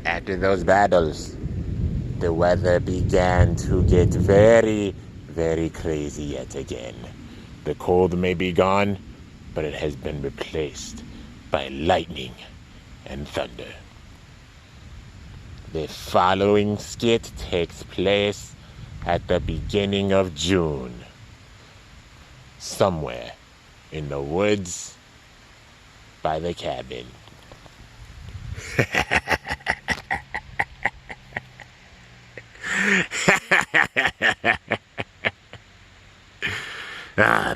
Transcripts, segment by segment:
After those battles, the weather began to get very, very crazy yet again. The cold may be gone, but it has been replaced by lightning and thunder. The following skit takes place at the beginning of June, somewhere in the woods by the cabin.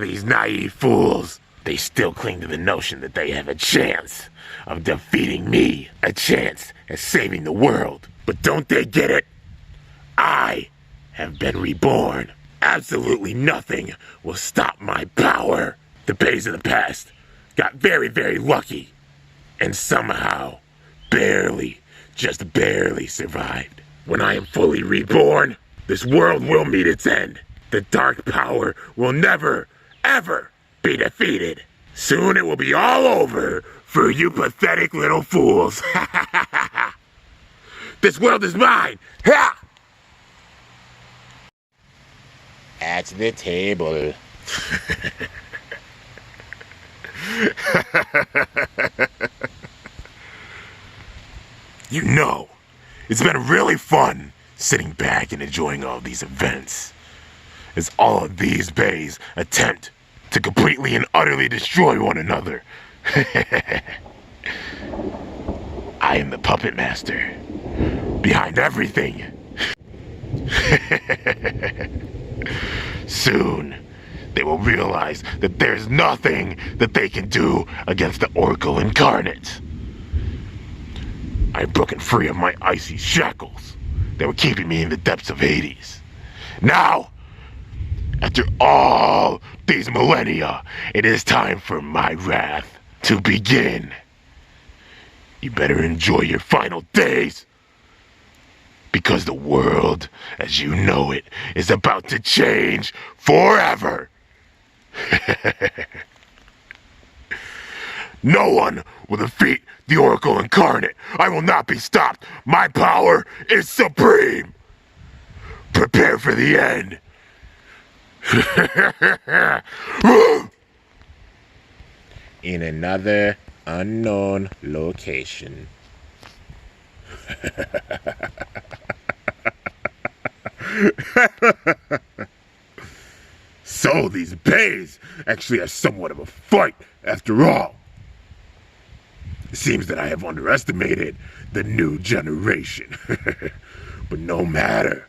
These naive fools. They still cling to the notion that they have a chance of defeating me, a chance at saving the world. But don't they get it? I have been reborn. Absolutely nothing will stop my power. The Bays of the past got very, very lucky and somehow barely, just barely survived. When I am fully reborn, this world will meet its end. The dark power will never, ever be defeated. Soon it will be all over for you pathetic little fools. This world is mine. Ha! At the table. You know, it's been really fun sitting back and enjoying all these events, as all of these bays attempt to completely and utterly destroy one another. I am the puppet master behind everything. Soon, they will realize that there's nothing that they can do against the Oracle Incarnate. I've broken free of my icy shackles that were keeping me in the depths of Hades. Now, after all these millennia, it is time for my wrath to begin. You better enjoy your final days, because the world, as you know it, is about to change forever. No one will defeat the Oracle Incarnate. I will not be stopped. My power is supreme. Prepare for the end. In another unknown location. So these bays actually are somewhat of a fight after all. It seems that I have underestimated the new generation. But no matter.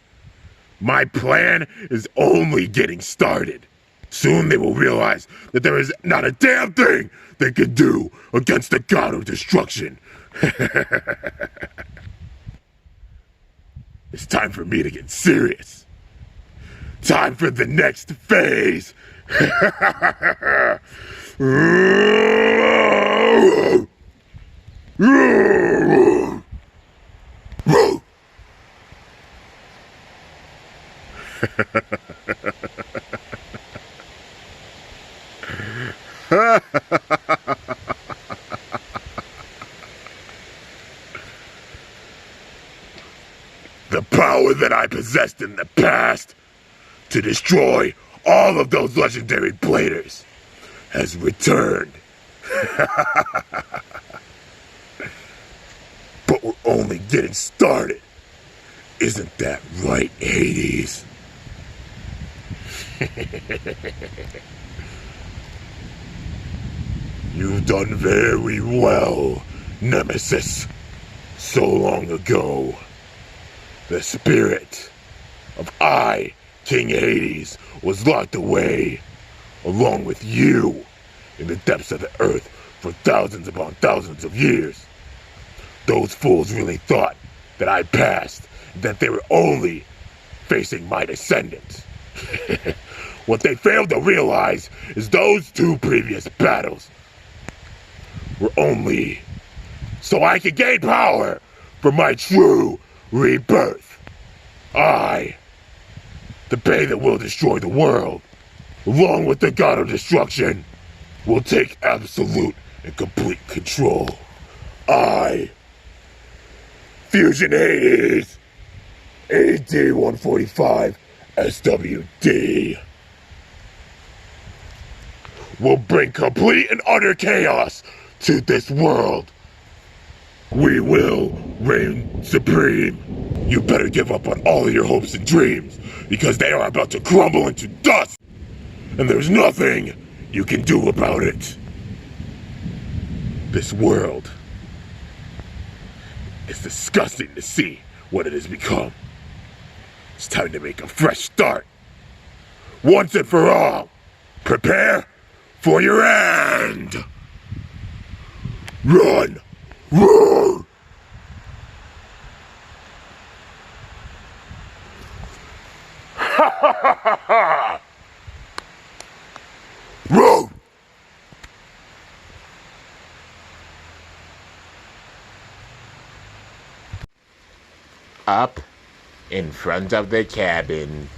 My plan is only getting started. Soon they will realize that there is not a damn thing they can do against the god of destruction. It's time for me to get serious. Time for the next phase. The power that I possessed in the past to destroy all of those legendary bladers has returned. But we're only getting started. Isn't that right, Hades? You've done very well, Nemesis. So long ago, the spirit of King Hades, was locked away, along with you, in the depths of the earth for thousands upon thousands of years. Those fools really thought that I passed, that they were only facing my descendants. What they failed to realize is those two previous battles were only so I could gain power for my true rebirth. The Bay that will destroy the world, along with the god of destruction, will take absolute and complete control. Fusion Hades! AD-145 SWD will bring complete and utter chaos to this world. We will reign supreme. You better give up on all of your hopes and dreams, because they are about to crumble into dust, and there's nothing you can do about it. This world is disgusting to see what it has become. It's time to make a fresh start. Once and for all, prepare for your end. Run! Run! Ha ha ha ha ha! Run! Up in front of the cabin.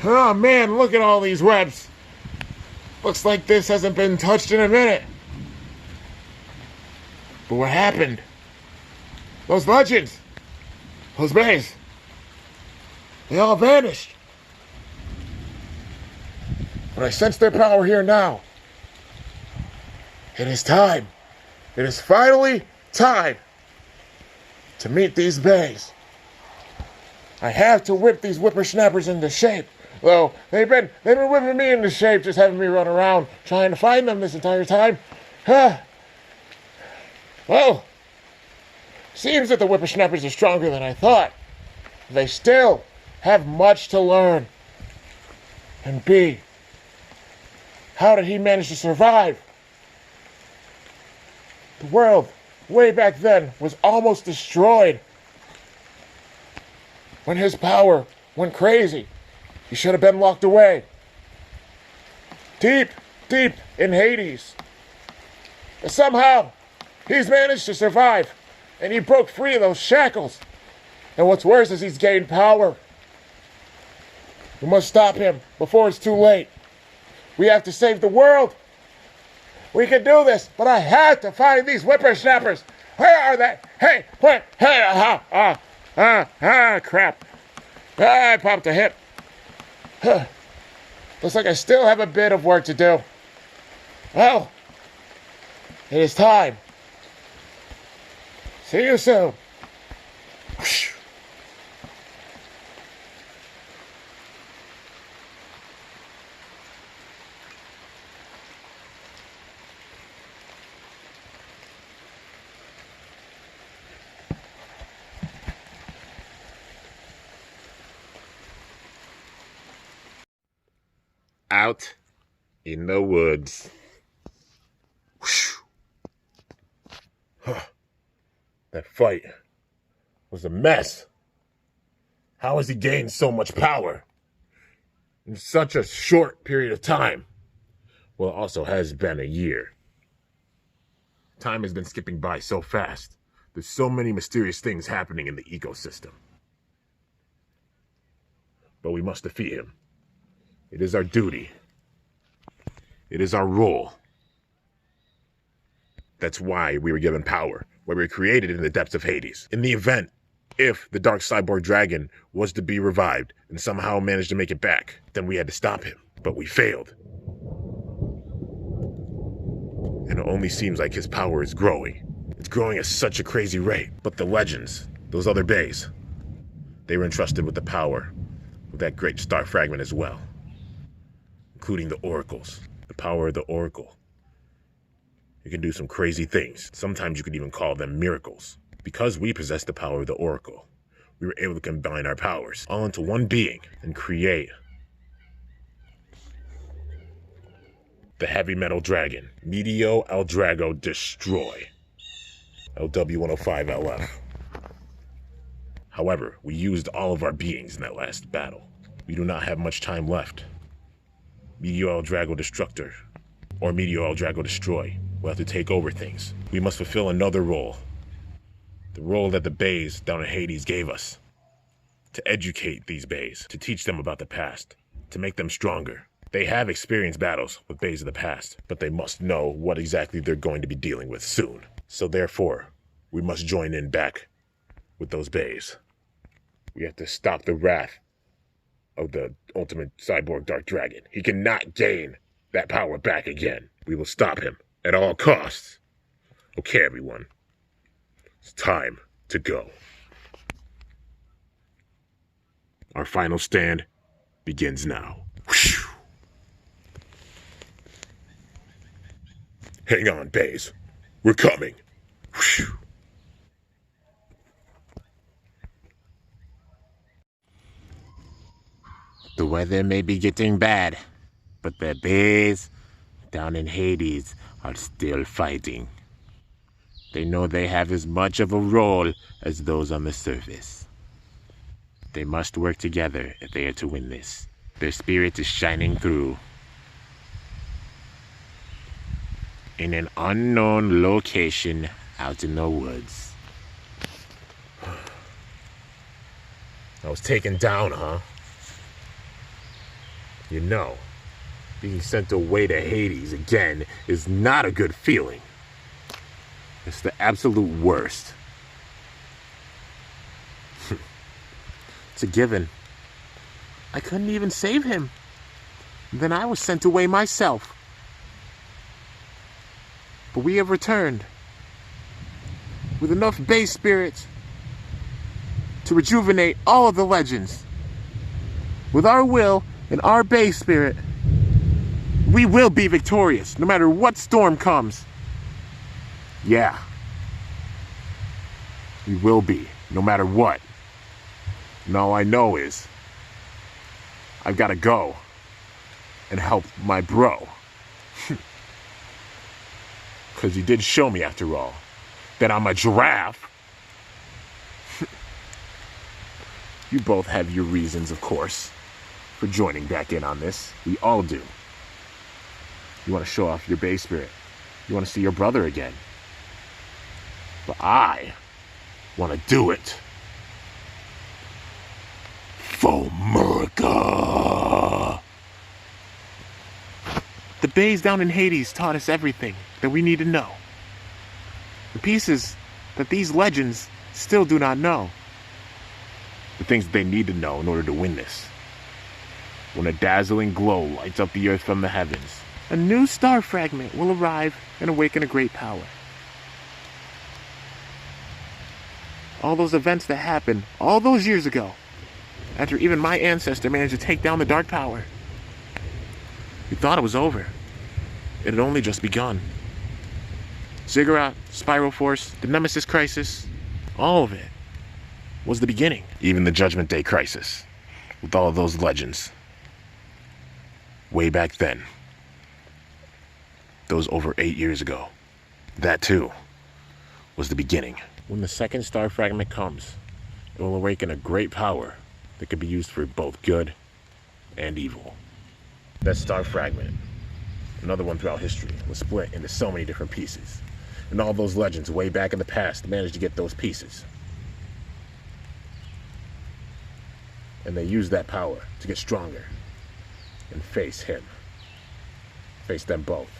Oh man, look at all these webs. Looks like this hasn't been touched in a minute. But what happened? Those legends, those bays, they all vanished. But I sense their power here now. It is time. It is finally time to meet these bays. I have to whip these whippersnappers into shape. Though they've been whipping me into shape, just having me run around trying to find them this entire time. Well, seems that the whippersnappers are stronger than I thought. They still have much to learn. And B, how did he manage to survive? The world, way back then, was almost destroyed. When his power went crazy, he should have been locked away. Deep, deep in Hades. But somehow, he's managed to survive, and he broke free of those shackles. And what's worse is he's gained power. We must stop him before it's too late. We have to save the world. We can do this, but I have to find these whippersnappers. Where are they? Hey, where? Hey, crap. I popped a hip. Looks like I still have a bit of work to do. Well, it is time. See you soon. Out in the woods. That fight was a mess. How has he gained so much power in such a short period of time? Well, it also has been a year. Time has been skipping by so fast. There's so many mysterious things happening in the ecosystem. But we must defeat him. It is our duty. It is our role. That's why we were given power, why we were created in the depths of Hades. In the event, if the dark cyborg dragon was to be revived and somehow managed to make it back, then we had to stop him. But we failed. And it only seems like his power is growing. It's growing at such a crazy rate. But the legends, those other bays, they were entrusted with the power of that great star fragment as well. Including the oracles. The power of the oracle. You can do some crazy things. Sometimes you could even call them miracles. Because we possess the power of the oracle, we were able to combine our powers all into one being and create the heavy metal dragon, Medio Eldrago Destroy, LW105LF. However, we used all of our beings in that last battle. We do not have much time left. Medio Eldrago Destructor, or Medio Eldrago Destroy, will have to take over things. We must fulfill another role. The role that the bays down in Hades gave us. To educate these bays, to teach them about the past, to make them stronger. They have experienced battles with Bays of the past, but they must know what exactly they're going to be dealing with soon. So therefore, we must join in back with those Bays. We have to stop the wrath of the ultimate cyborg Dark Dragon. He cannot gain that power back again. We will stop him at all costs. Okay, everyone. It's time to go. Our final stand begins now. Whew. Hang on, Bays. We're coming. Whew. The weather may be getting bad, but the Bays down in Hades are still fighting. They know they have as much of a role as those on the surface. They must work together if they are to win this. Their spirit is shining through. In an unknown location out in the woods. I was taken down, huh? You know, being sent away to Hades again is not a good feeling. It's the absolute worst. It's a given. I couldn't even save him. Then I was sent away myself. But we have returned with enough base spirits to rejuvenate all of the legends. With our will and our base spirit, we will be victorious no matter what storm comes. Yeah. We will be, no matter what. And all I know is I've got to go and help my bro. Because he did show me, after all, that I'm a giraffe. You both have your reasons, of course, for joining back in on this. We all do. You want to show off your base spirit. You want to see your brother again. But I want to do it for America. The Bays down in Hades taught us everything that we need to know. The pieces that these legends still do not know. The things that they need to know in order to win this. When a dazzling glow lights up the earth from the heavens, a new star fragment will arrive and awaken a great power. All those events that happened all those years ago, after even my ancestor managed to take down the dark power, we thought it was over. It had only just begun. Ziggurat, Spiral Force, the Nemesis Crisis, all of it was the beginning. Even the Judgment Day Crisis, with all of those legends. Way back then. Those over 8 years ago. That too was the beginning. When the second star fragment comes, it will awaken a great power that could be used for both good and evil. That star fragment, another one throughout history, was split into so many different pieces. And all those legends way back in the past managed to get those pieces. And they used that power to get stronger and face him. Face them both.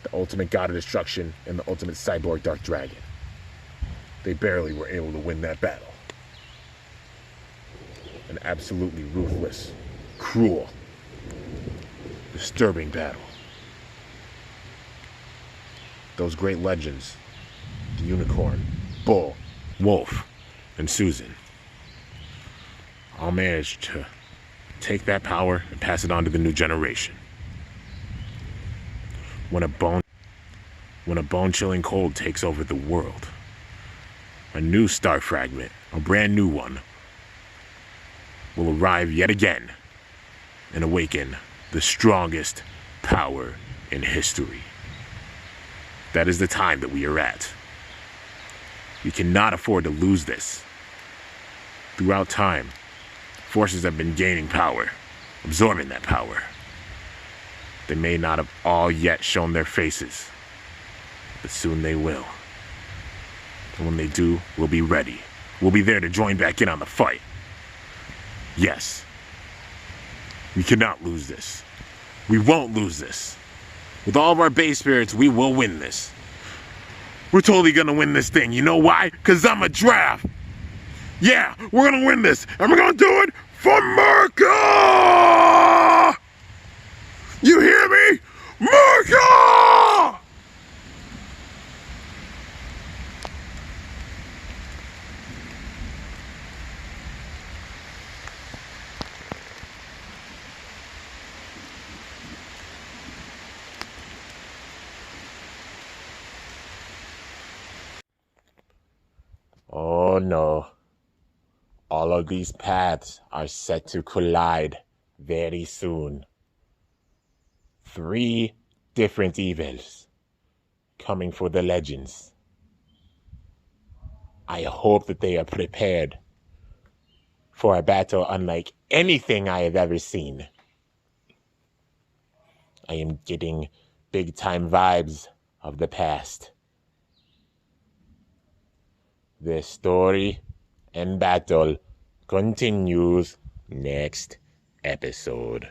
The ultimate god of destruction and the ultimate cyborg Dark Dragon. They barely were able to win that battle. An absolutely ruthless, cruel, disturbing battle. Those great legends, the unicorn, bull, wolf, and Susan, all managed to take that power and pass it on to the new generation. When a bone-chilling cold takes over the world, a new star fragment, a brand new one, will arrive yet again and awaken the strongest power in history. That is the time that we are at. We cannot afford to lose this. Throughout time, forces have been gaining power, absorbing that power. They may not have all yet shown their faces, but soon they will. And when they do, we'll be ready. We'll be there to join back in on the fight. Yes, we cannot lose this. We won't lose this. With all of our base spirits, we will win this. We're totally gonna win this thing. You know why? Because I'm a draft. Yeah, we're gonna win this. And we're gonna do it for Merca! You hear me? Merca! Oh no. All of these paths are set to collide very soon. 3 different evils coming for the legends. I hope that they are prepared for a battle unlike anything I have ever seen. I am getting big time vibes of the past. The story and battle continues next episode.